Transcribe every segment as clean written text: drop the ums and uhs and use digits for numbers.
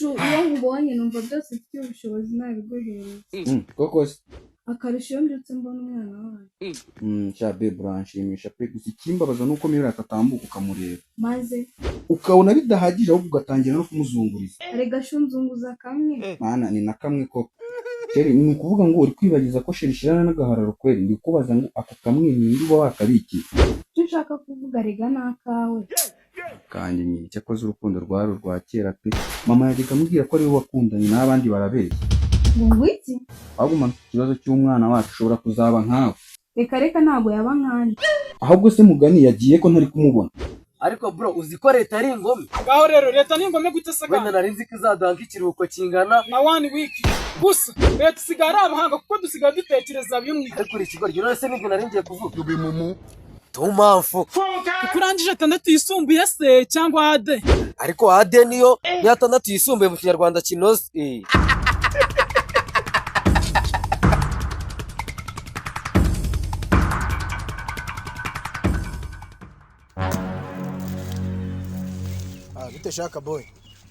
iyo nkubonye numva byose mfite ubushobozi nabiguhereza. Koko se Akarusho iyo mbyutse mbona umwana wawe. Shabe buranshimisha pe, gusa ikimbabaza nuko Mirror atatambuka ukamureba Maze ukabona bidahagije ahubwo ugatangira no kumuzunguriza. erega shunzunguza kamwe. Mana ni na kamwe koko. Sheri ni ukuvuga ngo uri kwibagiza ko Sheri shirana n'agahararo kweli, ndi kubaza ngo ako kamwe ni uba wakabikiye. Icyo ushaka kuvuga rega n'akawe. Kandi nyine cyakoze urukundo rwari urwa kera pe. Mama yajyaga amubwira ko ari we wakundanye n'abandi barabeshya. Ngo iki? Ahubwo mfite ikibazo cy'umwana wacu ushobora kuzaba nkawe. Reka ntabwo yaba nkandi. Ahubwo se Mugani yagiye ko ntari kumubona. Ariko bro uzi ko leta ari ingome. Ngaho rero leta ni ingome gute se Wenda nari nzi ko izaduha ikiruhuko kingana na 1 week. Gusa leta isigara abahanga kuko dusigaye dutekereza bimwe. ariko uri kigo ryo se nibyo nari ngiye kuvuga. Tumamfu. Kurangije 6 yisumbuye se cyangwa ade. Ariko ade niyo ya 6 yisumbuye mu Kinyarwanda kinoze. Bite shaka boy.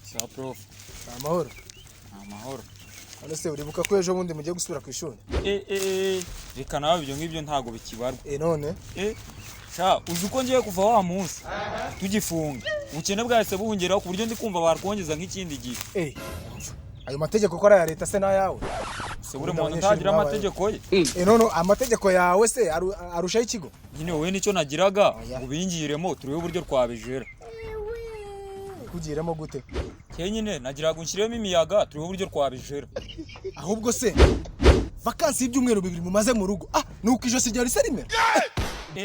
Sa prof. Amahoro. Amahoro. Ano se uribuka ko ejo bundi mugiye gusubira ku ishuri? Reka nawe ibyo ngibyo ntago bikibarwa. None? Sha uzi uko ngiye kuva wa munsi tugifunga. Ubukene bwahise buhungeraho ku buryo ndi kumva barwongeza nk'ikindi gihe. Ayo mategeko ko ari ya leta se n'ayawe? Se buri muntu ntagira amategeko ye. None amategeko yawe se arushaho ikigo? Nyine wowe nicyo nagiraga ubingiremo turebe uburyo twabijera. Kugiramo gute? Nyine nagiraga unshyiremo imiyaga turebe uburyo twabijera. Ahubwo se vakansi y'ibyumweru 2 mumaze mu rugo. Nuko ijosi rya riserime.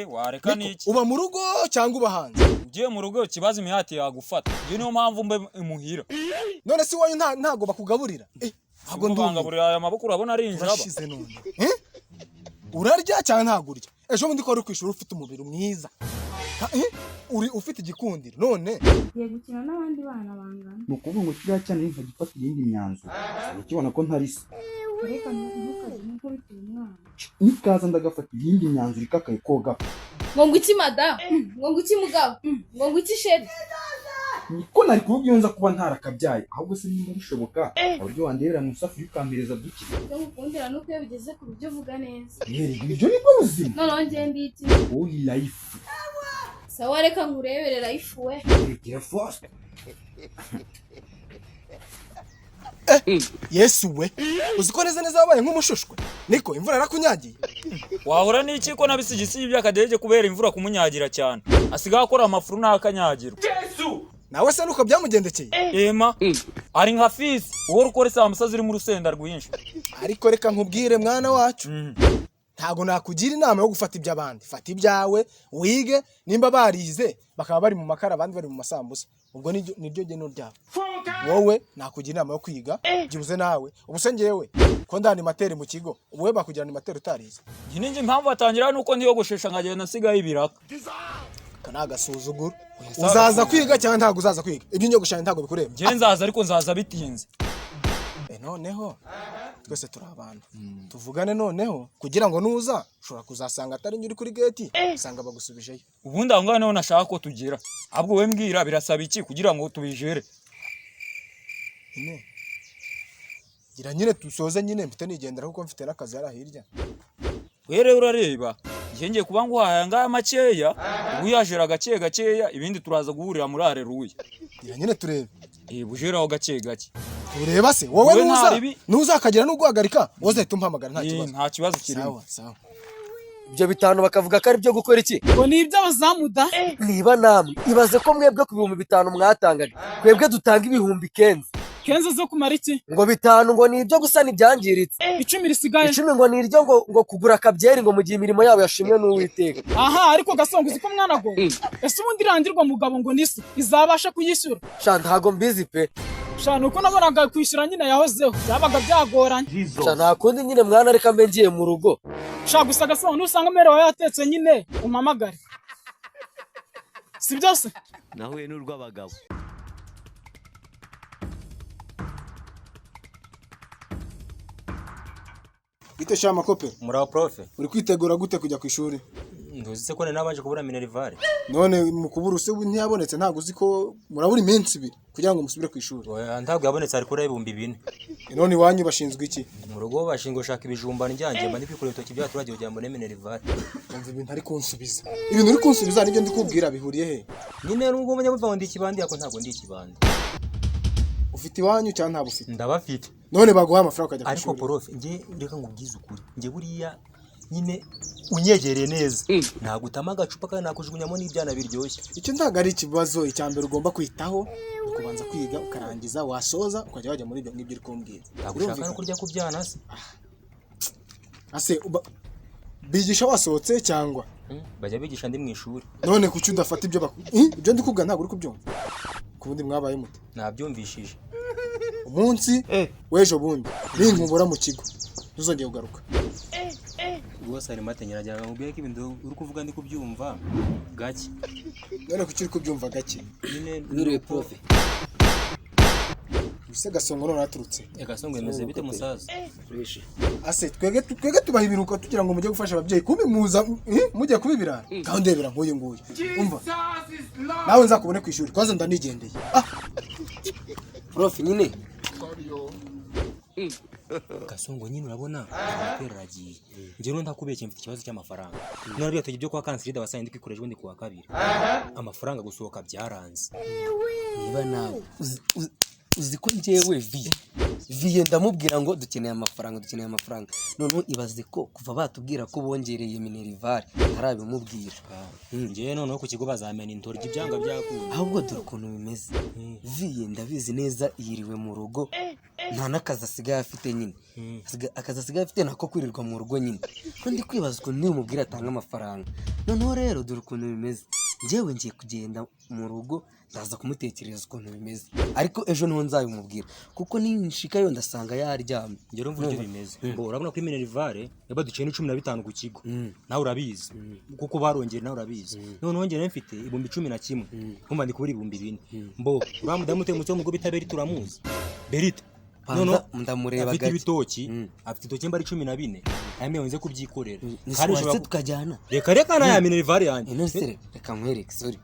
Wareka niki? Uba mu rugo cyangwa uba hanze? Ugiye mu rugo kibazo imihati yagufata. Iyo niyo mpamvu mbe imuhira. None se wowe ntago bakugaburira? Ntago ndungaburira aya maboko urabona ari injaba. Urashize none. Urarya cyangwa ntago urya? Ejo bundi ko ari kwishura ufite umubiri mwiza. Uri ufite igikundiro none Ngiye gukina n'abandi bana bangana. Ni ukuvuga ngo kiriya cyane nkagifata iyindi myanzuro. Ukibona ko ntari se. Reka ntukaze nkuko bituye umwana. Nikaza ndagafata iyindi myanzuro ikakaye koga. Ngo ngwiki madam? Ngo ngwiki mugabo? Ngo ngwiki sheri? Niko nari kuvuga iyo nza kuba ntarakabyaye. Ahubwo se nimba bishoboka uburyo wanderera mu safi ukampereza duke. Cyo ngukundira nuko iyo bigeze ku buryo uvuga neza. Ibyo ni bwo buzima. Noneho njye nditi. Oyi life. Sawa reka ngurebere life we. Get first. Yesu we uziko neza wabaye nk'umushushwe niko imvura yarakunyagiye. Wahora n'iki ko nabisigisi by'akadege kubera imvura kumunyagira cyane asigaye akora amafuru n'akanyagiro. Nawe se nuko byamugendekeye? Ema ari nka fisi uwo rukore sa musazi uri mu rusenda rwinshi. Ariko reka nkubwire mwana wacu ntago nakugira inama yo gufata iby'abandi. Fata ibyawe wige, nimba barize bakaba bari mu makara abandi bari mu masambusa ubwo niryo geno ryabo. Wowe nakugira inama yo kwiga gibuze nawe ubuse ngewe ko ndani materi mu kigo wowe bakugira ni materi utarize. Nginje impamvu atangira nuko ndiyogoshesha nkagenda nsigaye ibiraka. Kana gasuzuguro. Uzaza kwiga cyangwa ntago uzaza kwiga? Ibyo nyogoshanya ntago bikureba. Je nzaza ariko nzaza bitinze. Noneho twese turi abantu tuvugane noneho kugira ngo nuza ushobora kuzasanga atari nyuri kuri gate usanga bagusubijeyo. Ubundi aho ngaho nashaka ko tugera ahubwo we mbwira birasaba iki kugira ngo tubijere. Gira nyine tusoze nyine mfite nigendera kuko mfite n'akazi yari hirya. Were urareba ngiye kuba ngo hahanga makeya ubuyajera gakeya ibindi turaza guhurira muri Areruya. Gira nyine turebe. Bujeraho gake. Ureba se wowe nuza akagira no guhagarika woze tumpamagara nta kibazo. Nta kibazo kirimo. Sawa. Ibyo bitanu bakavuga ko ari byo gukora iki? Ngo ni iby'abazamuda. Niba namwe ibaze ko mwebwe ku 5,000 mwatangaga twebwe dutanga 10,000 Kenzo zo kumara iki? Ngo 5 ngo ni ibyo gusana ibyangiritse. 10 risigaye. 10 ngo ni iryo ngo kugura akabyeri ngo mu gihe imirimo yabo yashimwe n'Uwiteka. Aha ariko gasongo uzi ko mwana go. Ese ubundi irangirwa mugabo ngo nisi izabasha kuyishyura. Sha ntago mbizi pe. Sha nuko nabonaga kwishyura nyine yahozeho byabaga byagoranye. Sha nakundi nyine mwana reka mbe ngiye mu rugo. Sha gusa gasongo nusanga merewe yatetse nyine umamagare. Si byose? Nahuye n'urw'abagabo. Bite shama kope? Muraho profe. Uri kwitegura gute kujya ku ishuri? ntuzi se ko nabanje kubura minerivare none mu kubura use ntiyabonetse ntago uzi ko murabura iminsi 2 kugira ngo musubire ku ishuri ntabwo yabonetse ari kuri 4,000 none iwanyu bashinzwe iki mu rugo bashinzwe gushaka ibijumba njyanje mba ndi kwikorera ibitoki by'abaturage kugira ngo minerivare umva ibintu ari kunsubiza ibintu uri kunsubiza nibyo ndi kubwira bihuriye he nyine nubwo umenya muva ngo ndi ikibandi yako ntabwo ndi ikibandi ufite iwanyu cyangwa ntabwo ufite ndabafite none baguha amafaranga ukajya ku ariko ishuri prof nge reka ngubwize ukuri nge buriya nyine unyegereye neza nagutama agacupa kandi nakujugunyamo n'ibyana biryoshye icyo ntago ari ikibazo icyambere ugomba kwitaho kubanza kwiga ukarangiza wasoza ukajya wajya muri ibyo ngibyo uri kumbwira nagushaka no kurya ku byana se ase bigisha wasohotse cyangwa bajya bigisha ndi mu ishuri none kuki udafata ibyo ibyo ndi kubwa ntabwo uri kubyumva kubundi mwabaye mute nabyumvishije umunsi w'ejo bundi ninkubura mu kigo ntuzongeye kugaruka rwose ari mate nyiragira ngo mbwire ko ibintu uri kuvuga ndi kubyumva gake none kuki uri kubyumva gake nyine Mwiriwe prof. use gasongo none aturutse gasongo yemeze bite musaza Fresh. ase twege tubaha ibiruko tugira ngo mujye gufasha ababyeyi kumbe muza mujye kubibirana kandi ndebera nk'uyu nguyu umva nawe nzakubone ku ishuri kwaza ndanigendeye Prof nyine. gasongo nyine urabona amapera aragiye njye rero ntakubeshye mfite ikibazo cy'amafaranga none byatuje ibyo kwa kansirida wasaye ndi kwikoresha ubundi kuwa 2 amafaranga gusohoka byaranze Niba nawe uzi ko njyewe viye ndamubwira ngo dukeneye amafaranga none ibaze ko kuva batubwira ko bongereye minerivare arabimubwira njye noneho ku kigo bazamena intoryi ibyanga byakunda ahubwo dore ukuntu bimeze viye ndabizi neza yiriwe mu rugo nta n'akazi asigaye afite nyine akazi asigaye afite nako kwirirwa mu rugo nyine kandi kwibaza ukuntu nimubwira atanga amafaranga noneho rero dore ukuntu bimeze njyewe ngiye kugenda mu rugo ndaza kumutekereza ukuntu bimeze ariko ejo niho nzabimubwira kuko ninshika yo ndasanga yaryamye njye urumva ibyo bimeze ngo urabona ko minerivare yaba duciye ni 15 ku kigo nawe urabizi kuko barongera nawe urabizi none wongera mfite ibumbi 11 nkumva ndi kubura ibumbi 4 mbo uramudamute mu cyo mu go bitaberi turamuzi Berita none ndamureba afite ibitoki afite itoki mbari 14 ayame wenze kubyikorera kandi ushobora tukajyana reka na ya minerivare yanjye none reka nkwereke sorry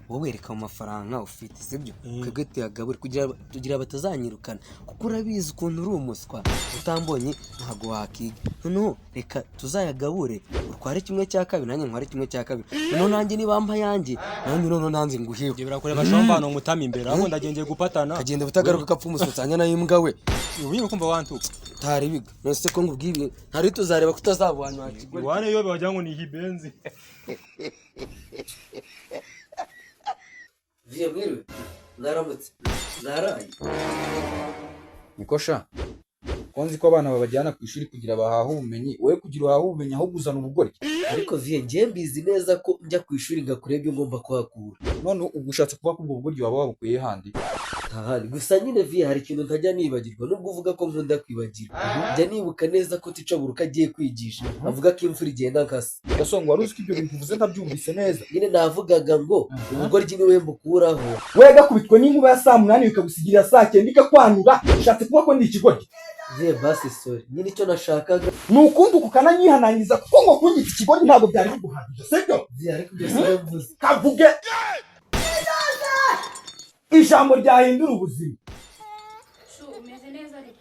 wowe reka mu mafaranga ufite sibyo kwege tuyagabure kugira batazanyirukana kuko urabizi ukuntu uri umuswa utambonye ntago wakiga noneho reka tuzayagabure utware 1/2 nanjye ntware 1/2 noneho nanjye nibampa yanjye nanjye noneho nanze nguhiwe ibyo birakureba shombano ngutama imbere aho ndagengeye gupatana kagenda butagaruka kapfa umusutanya na imbwa we ubu kumva wantuka tari biga none se ko ngubwiye ntari tuzareba kutazabwana wakigwa wane yo bajya ngo ni hibenzi Viye mwiriwe naramutse naraye nikosha konzi ko abana babajyana ku ishuri kugira bahahe ubumenyi wowe kugira uhahe ubumenyi aho guzana ubugore ariko viye ngiye mbizi neza ko njya ku ishuri ngakora ibyo ngomba kuhakura none ubwo ushatse kuvuga ko ubwo buryo waba wabukuye handi ahari gusa nyine viye hari ikintu ntajya nibagirwa nubwo uvuga ko nkunda kwibagirwa njya nibuka neza ko ticaburuka agiye kwigisha avuga ko imfura igenda nkasa gasongo wari uzi ko ibyo bintu uvuze ntabyumvise neza nyine navugaga ngo ubugoryi niwe mbukuraho we gakubitwe n'inkuba ya saa 8 bikagusigira saa 9 ikakwanura ushatse kuvuga ko ndi ikigoryi viye basi sorry nyine icyo nashakaga nukundi ukananyihanangiza kuko ngo kungita ikigoryi ntabwo byari biguhagije sibyo viye ariko byose mvuze kavuge ijambo ryahindura ubuzima umeze neza ariko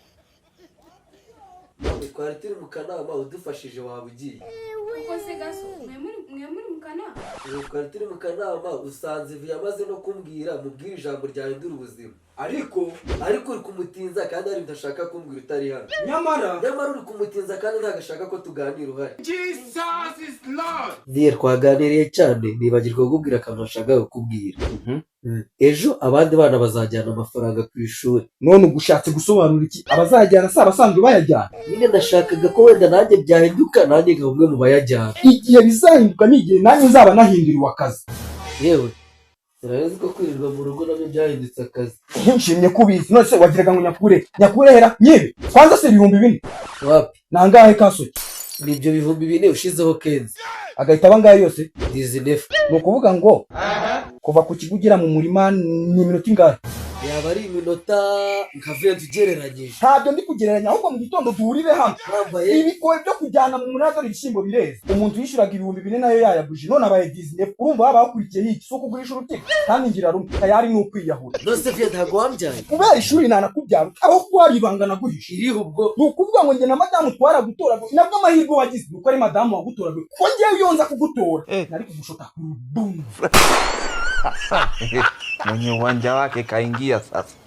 twari turi mu kanama udufashije waba ugiye kuko se gaso mwe muri mu kanama twari turi mu kanama usanze viye amaze no kumbwira mubwire ijambo ryahindura ubuzima ariko uri kumutinza kandi ari ndashaka kumbwira utari hano nyamara uri kumutinza kandi ntagashaka ko tuganira uhari viye twaganiriye cyane nibagirwa kukubwira akantu nashakaga kukubwira ejo abandi bana bazajyana amafaranga ku ishuri none ugushatse gusobanura iki abazajyana si abasanzwe bayajyana nyine nashakaga ko wenda nanjye byahinduka nanjye nka umwe mu bayajyana igihe bizahinduka n'igihe nanjye nzaba nahinduriwe akazi yewe urabizi ko kwirirwa mu rugo nabyo byahindutse akazi nshimye kubizi none se wagiraga ngo nyakure hera nyibe kwanza se 4,000 wapi nangahe kasoki nibyo 4,000 ushizeho kenzi agahita abangahe yose 19 ni ukuvuga ngo kuva ku kigo ugera mu murima ni iminota ingahe yaba ari iminota nka 20 ugereranyije. ntabyo ndi kugereranya ahubwo mu gitondo duhurire hano Wambaye ibigoye byo kujyana mu munara dore ibishyimbo bireze umuntu yishyuraga 4,000 nayo yayaguje none abaye 19 urumva baba bakurikiye iki so kugurisha urutiko kandi ngira rumwe tayari ni ukwiyahura nose vye ntago wambyaye kubera ishuri nanakubyara aho kwari ibanga naguhisha iriho ubwo ni ukuvuga ngo njye na madamu twara gutora nabwo amahirwe wagize nuko ari madamu wagutora ko ngewe yonza kugutora nari kugushota ku bum Mwenye uwanja wake kaingia sasa.